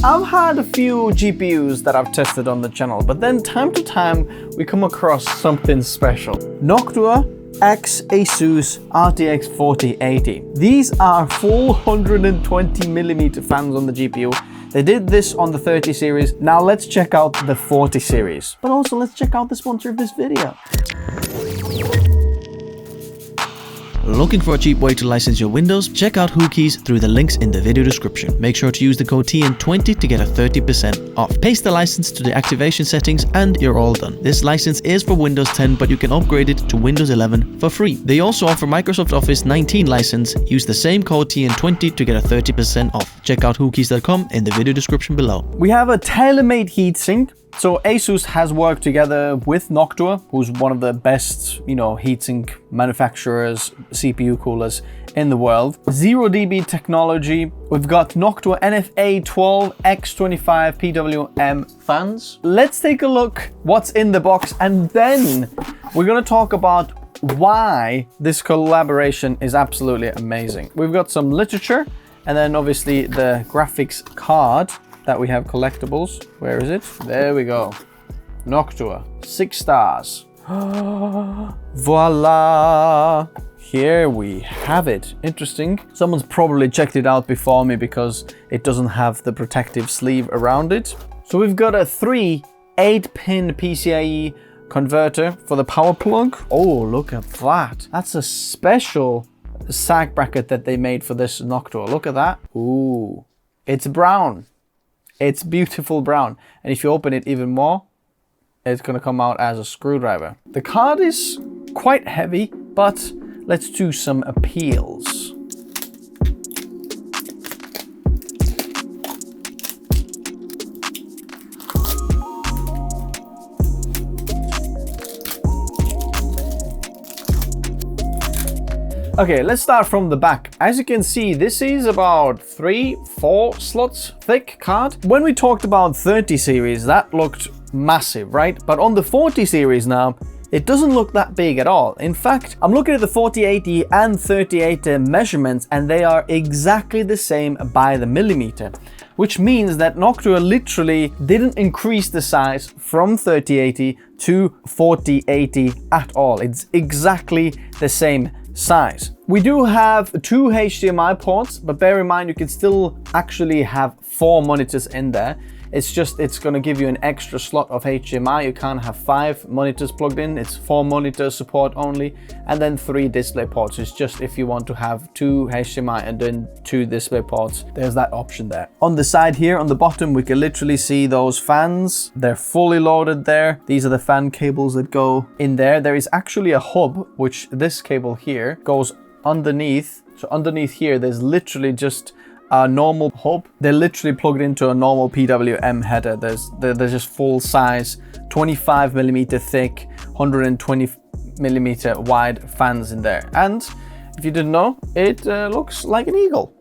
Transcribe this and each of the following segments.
I've had a few GPUs that I've tested on the channel, but then time to time we come across something special. Noctua X ASUS RTX 4080. These are full 120mm fans on the GPU. They did this on the 30 series. Now let's check out the 40 series. But also let's check out the sponsor of this video. Looking for a cheap way to license your Windows? Check out WhoKeys through the links in the video description. Make sure to use the code TN20 to get a 30% off. Paste the license to the activation settings and you're all done. This license is for Windows 10, but you can upgrade it to Windows 11 for free. They also offer Microsoft Office 19 license. Use the same code TN20 to get a 30% off. Check out whokeys.com in the video description below. We have a tailor-made heatsink. So ASUS has worked together with Noctua, who's one of the best, heatsink manufacturers, CPU coolers in the world. 0 dB technology. We've got Noctua NFA 12X25 PWM fans. Let's take a look what's in the box, and then we're going to talk about why this collaboration is absolutely amazing. We've got some literature, and then obviously the graphics card that we have collectibles. Where is it? There we go. Noctua, 6 stars. Voila! Here we have it. Interesting. Someone's probably checked it out before me because it doesn't have the protective sleeve around it. So we've got a 3 8-pin PCIe converter for the power plug. Oh, look at that. That's a special sag bracket that they made for this Noctua. Look at that. Ooh, it's brown. It's beautiful brown. And if you open it even more, it's going to come out as a screwdriver. The card is quite heavy, but let's do some peels. Okay, let's start from the back. As you can see, this is about 3-4 slots thick card. When we talked about 30 series, that looked massive, right? But on the 40 series now, it doesn't look that big at all. In fact, I'm looking at the 4080 and 3080 measurements, and they are exactly the same by the millimeter, which means that Noctua literally didn't increase the size from 3080 to 4080 at all. It's exactly the same size. We do have 2 HDMI ports, but bear in mind you can still actually have 4 monitors in there. It's going to give you an extra slot of HDMI. You can't have 5 monitors plugged in. It's 4 monitor support only, and then 3 display ports. It's just if you want to have 2 HDMI and then 2 display ports, there's that option there. On the side here, on the bottom, we can literally see those fans. They're fully loaded there. These are the fan cables that go in there. There is actually a hub, which this cable here goes underneath. So underneath here, there's literally just a normal hub. They're literally plugged into a normal PWM header. There's just full size 25mm thick 120mm wide fans in there, and if you didn't know, it looks like an eagle.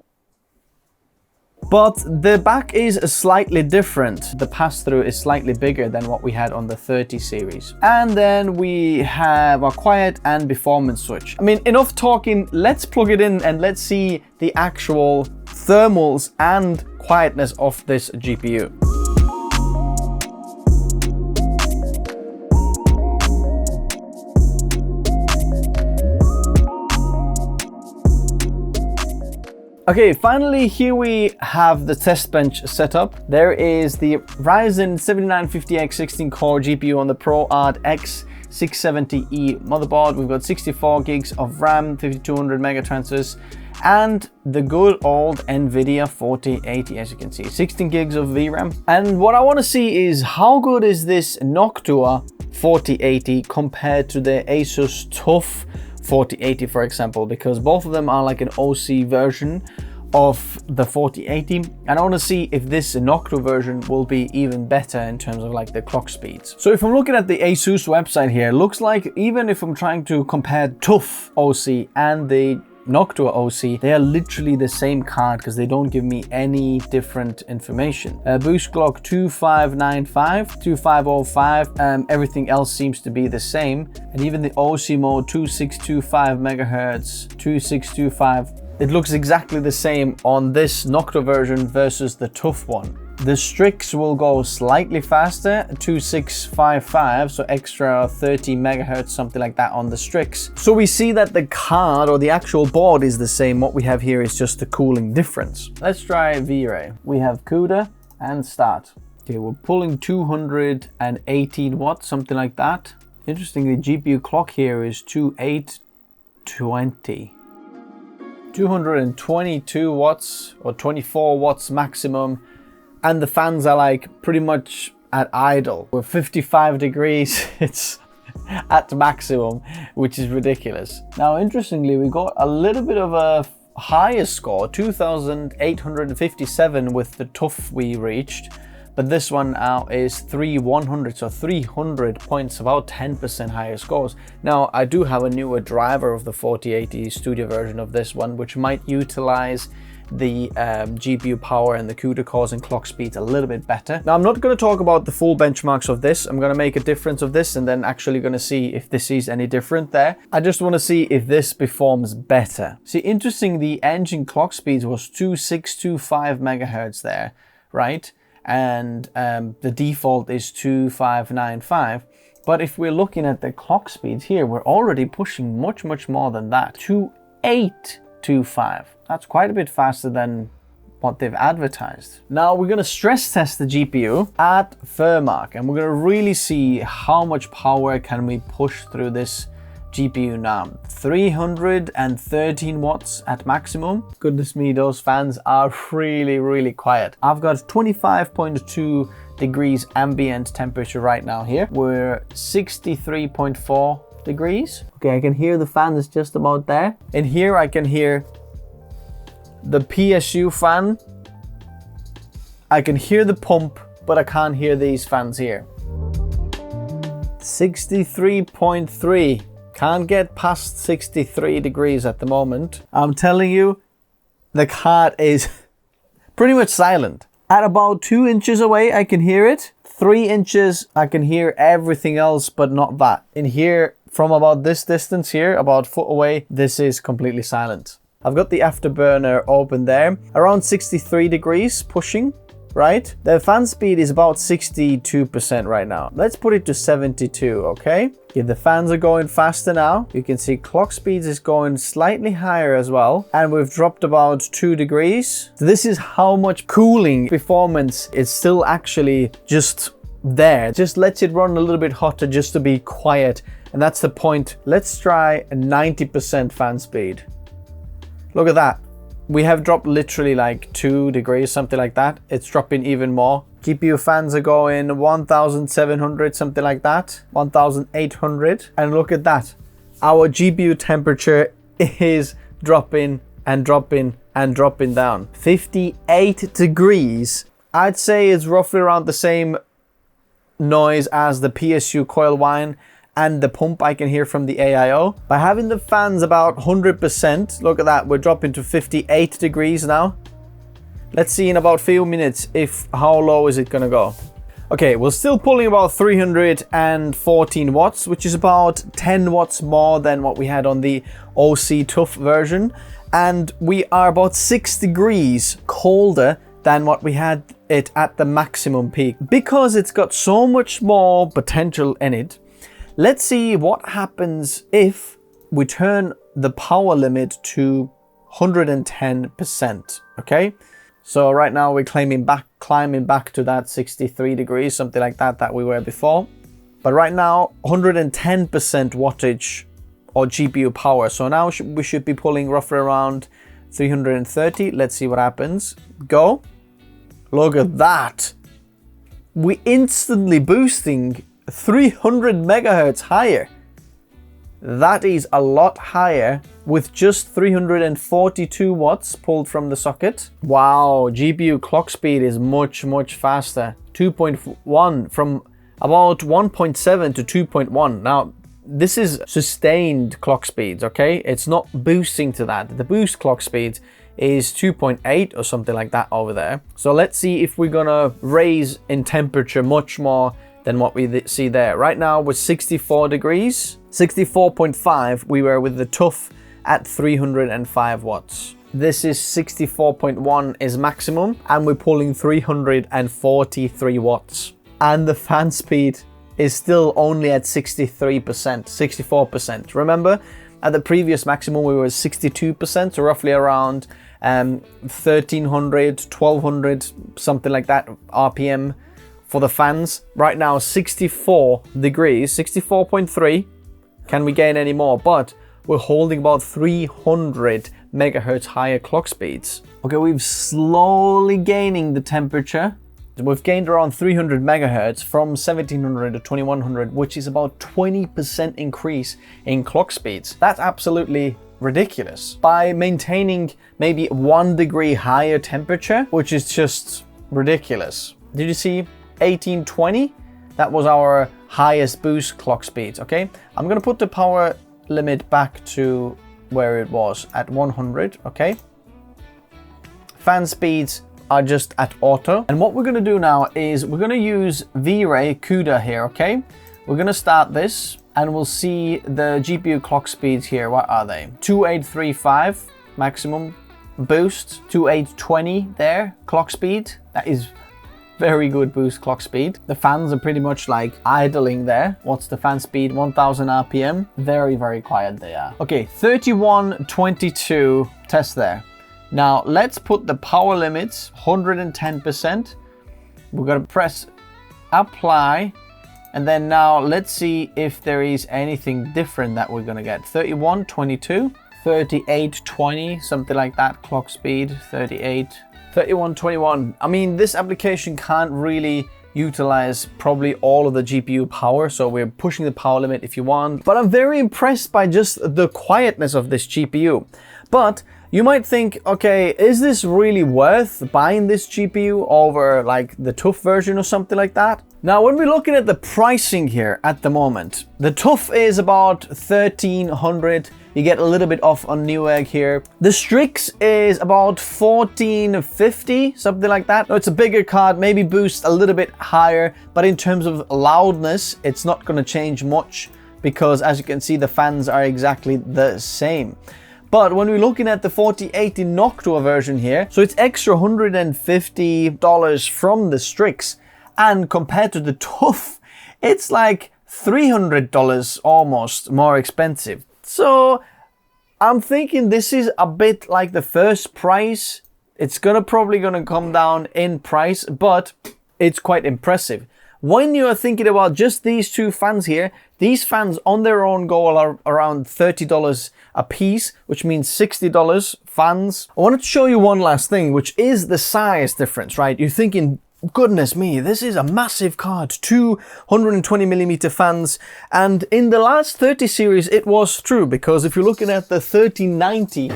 But the back is slightly different. The pass-through is slightly bigger than what we had on the 30 series. And then we have a quiet and performance switch. I mean, enough talking, let's plug it in and let's see the actual thermals and quietness of this GPU. Okay, finally here we have the test bench setup. There is the Ryzen 7950X 16-core GPU on the ProArt X670E motherboard. We've got 64 gigs of RAM, 5200 mega transfers, and the good old NVIDIA 4080, as you can see, 16 gigs of VRAM. And what I want to see is how good is this Noctua 4080 compared to the ASUS TUF 4080, for example, because both of them are like an OC version of the 4080, and I want to see if this Noctua version will be even better in terms of like the clock speeds. So if I'm looking at the ASUS website here, it looks like even if I'm trying to compare TUF OC and the Noctua OC, they are literally the same card because they don't give me any different information. Boost clock 2595, 2505, everything else seems to be the same. And even the OC mode 2625 megahertz, 2625, it looks exactly the same on this Noctua version versus the TUF one. The Strix will go slightly faster, 2655, so extra 30 megahertz, something like that on the Strix. So we see that the card or the actual board is the same. What we have here is just the cooling difference. Let's try V-Ray. We have CUDA and start. Okay, we're pulling 218 watts, something like that. Interestingly, GPU clock here is 2820. 222 watts or 24 watts maximum. And the fans are like pretty much at idle. We're 55 degrees, it's at maximum, which is ridiculous. Now, interestingly, we got a little bit of a higher score, 2,857 with the TUF we reached. But this one now is 3100, so 300 points, about 10% higher scores. Now, I do have a newer driver of the 4080 Studio version of this one, which might utilize the GPU power and the CUDA cores and clock speeds a little bit better. Now, I'm not going to talk about the full benchmarks of this. I'm going to make a difference of this and then actually going to see if this is any different there. I just want to see if this performs better. See, interesting, the engine clock speeds was 2625 megahertz there, right? And the default is 2595. But if we're looking at the clock speeds here, we're already pushing much more than that. 2825. That's quite a bit faster than what they've advertised. Now we're going to stress test the GPU at Fairmark, and we're going to really see how much power can we push through this GPU now. 313 watts at maximum. Goodness me, those fans are really quiet. I've got 25.2 degrees ambient temperature right now here. We're 63.4 degrees. Okay, I can hear the fans just about there. And here I can hear the PSU fan. I can hear the pump, but I can't hear these fans here. 63.3. Can't get past 63 degrees at the moment. I'm telling you, the card is pretty much silent. At about 2 inches away, I can hear it. 3 inches, I can hear everything else, but not that. In here, from about this distance here, about a foot away, this is completely silent. I've got the afterburner open there. Around 63 degrees, pushing, right? The fan speed is about 62% right now. Let's put it to 72, okay? Okay, the fans are going faster now. You can see clock speeds is going slightly higher as well. And we've dropped about 2 degrees. So this is how much cooling performance is still actually just there. Just lets it run a little bit hotter just to be quiet. And that's the point. Let's try a 90% fan speed. Look at that. We have dropped literally like 2 degrees, something like that. It's dropping even more. GPU fans are going 1,700, something like that. 1,800. And look at that. Our GPU temperature is dropping and dropping and dropping down. 58 degrees. I'd say it's roughly around the same noise as the PSU coil whine and the pump I can hear from the AIO. By having the fans about 100%, look at that, we're dropping to 58 degrees now. Let's see in about a few minutes how low is it gonna go. Okay, we're still pulling about 314 watts, which is about 10 watts more than what we had on the OC TUF version. And we are about 6 degrees colder than what we had it at the maximum peak. Because it's got so much more potential in it, let's see what happens if we turn the power limit to 110%, okay? So right now we're climbing back to that 63 degrees, something like that we were before. But right now, 110% wattage or GPU power. So now we should be pulling roughly around 330. Let's see what happens. Go. Look at that. We instantly boosting 300 megahertz higher. That is a lot higher with just 342 watts pulled from the socket. Wow, GPU clock speed is much faster. 2.1 from about 1.7 to 2.1. Now, this is sustained clock speeds, okay? It's not boosting to that. The boost clock speed is 2.8 or something like that over there. So let's see if we're gonna raise in temperature much more than what we see there. Right now we're 64 degrees, 64.5 we were with the TUF at 305 watts. This is 64.1 is maximum, and we're pulling 343 watts. And the fan speed is still only at 63%, 64%. Remember, at the previous maximum we were 62%, so roughly around 1300, 1200, something like that RPM for the fans. Right now 64 degrees, 64.3. Can we gain any more? But we're holding about 300 megahertz higher clock speeds. Okay, we've slowly gaining the temperature. We've gained around 300 megahertz from 1700 to 2100, which is about 20% increase in clock speeds. That's absolutely ridiculous. By maintaining maybe 1 degree higher temperature, which is just ridiculous. Did you see 1820? That was our highest boost clock speed. Okay, I'm gonna put the power limit back to where it was at 100. Okay, fan speeds are just at auto. And what we're gonna do now is we're gonna use V-Ray CUDA here. Okay, we're gonna start this and we'll see the GPU clock speeds here. What are they? 2835 maximum boost, 2820 there clock speed. That is very good boost clock speed. The fans are pretty much like idling there. What's the fan speed? 1000 RPM. Very, very quiet they are. Okay, 3122 test there. Now let's put the power limits 110%. We're gonna press apply, and then now let's see if there is anything different that we're gonna get. 3122, 3820, something like that clock speed, 3121. I mean, this application can't really utilize probably all of the GPU power, so we're pushing the power limit if you want. But I'm very impressed by just the quietness of this GPU. But you might think, okay, is this really worth buying this GPU over like the TUF version or something like that? Now, when we're looking at the pricing here at the moment, the TUF is about 1300. You get a little bit off on Newegg here. The Strix is about 1450, something like that. No, it's a bigger card, maybe boost a little bit higher, but in terms of loudness, it's not gonna change much because as you can see, the fans are exactly the same. But when we're looking at the 4080 Noctua version here, so it's extra $150 from the Strix, and compared to the TUF, it's like $300 almost more expensive. So I'm thinking this is a bit like the first price. It's probably gonna come down in price, but it's quite impressive. When you are thinking about just these two fans here, these fans on their own go around $30 a piece, which means $60 fans. I wanted to show you one last thing, which is the size difference, right? You're thinking, goodness me, this is a massive card, 220mm fans. And in the last 30 series, it was true, because if you're looking at the 3090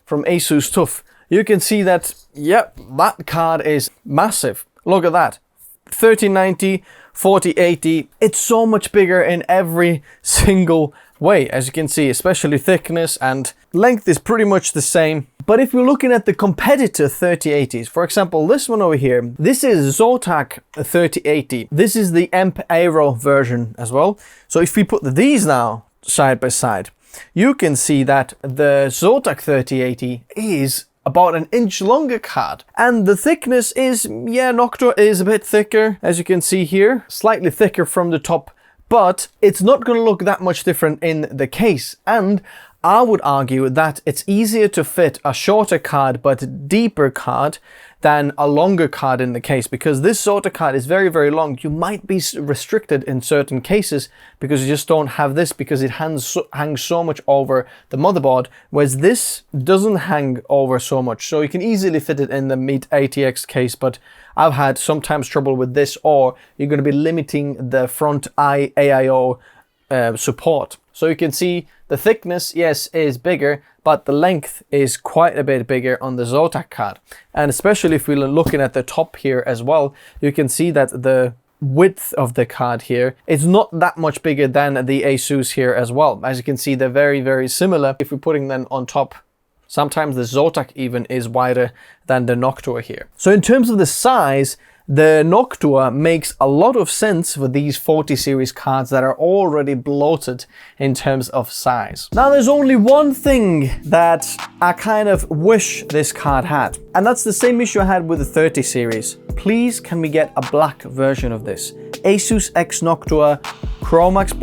from ASUS TUF, you can see that, yep, that card is massive. Look at that. 3090, 4080, it's so much bigger in every single way, as you can see, especially thickness and length is pretty much the same. But if you're looking at the competitor 3080s, for example, this one over here, this is Zotac 3080. This is the Emp Aero version as well. So if we put these now side by side, you can see that the Zotac 3080 is about an inch longer card. And the thickness is, yeah, Noctua is a bit thicker, as you can see here, slightly thicker from the top, but it's not going to look that much different in the case. And I would argue that it's easier to fit a shorter card but deeper card than a longer card in the case, because this Zotac card is very, very long. You might be restricted in certain cases because you just don't have this, because it hangs so much over the motherboard, whereas this doesn't hang over so much. So you can easily fit it in the Meet ATX case, but I've had sometimes trouble with this, or you're going to be limiting the front AIO support. So you can see the thickness, yes, is bigger, but the length is quite a bit bigger on the Zotac card. And especially if we're looking at the top here as well, you can see that the width of the card here is not that much bigger than the ASUS here as well. As you can see, they're very, very similar. If we're putting them on top, sometimes the Zotac even is wider than the Noctua here. So in terms of the size, the Noctua makes a lot of sense for these 40 series cards that are already bloated in terms of size. Now there's only one thing that I kind of wish this card had, and that's the same issue I had with the 30 series. Please, can we get a black version of this? ASUS X Noctua, Chromax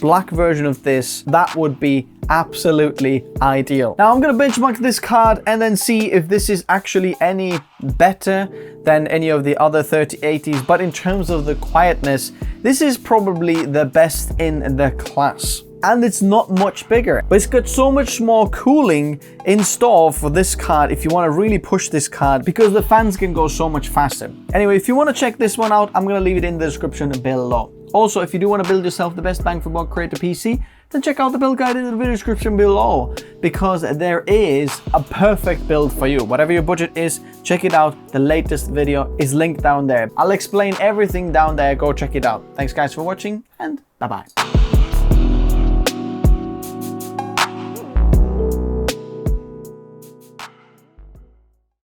black version of this. That would be absolutely ideal. Now I'm gonna benchmark this card and then see if this is actually any better than any of the other 3080s, but in terms of the quietness, this is probably the best in the class. And it's not much bigger, but it's got so much more cooling in store for this card if you want to really push this card, because the fans can go so much faster. Anyway, if you want to check this one out, I'm going to leave it in the description below. Also, if you do want to build yourself the best bang for buck creator PC, then check out the build guide in the video description below, because there is a perfect build for you. Whatever your budget is, check it out. The latest video is linked down there. I'll explain everything down there. Go check it out. Thanks guys for watching, and bye-bye.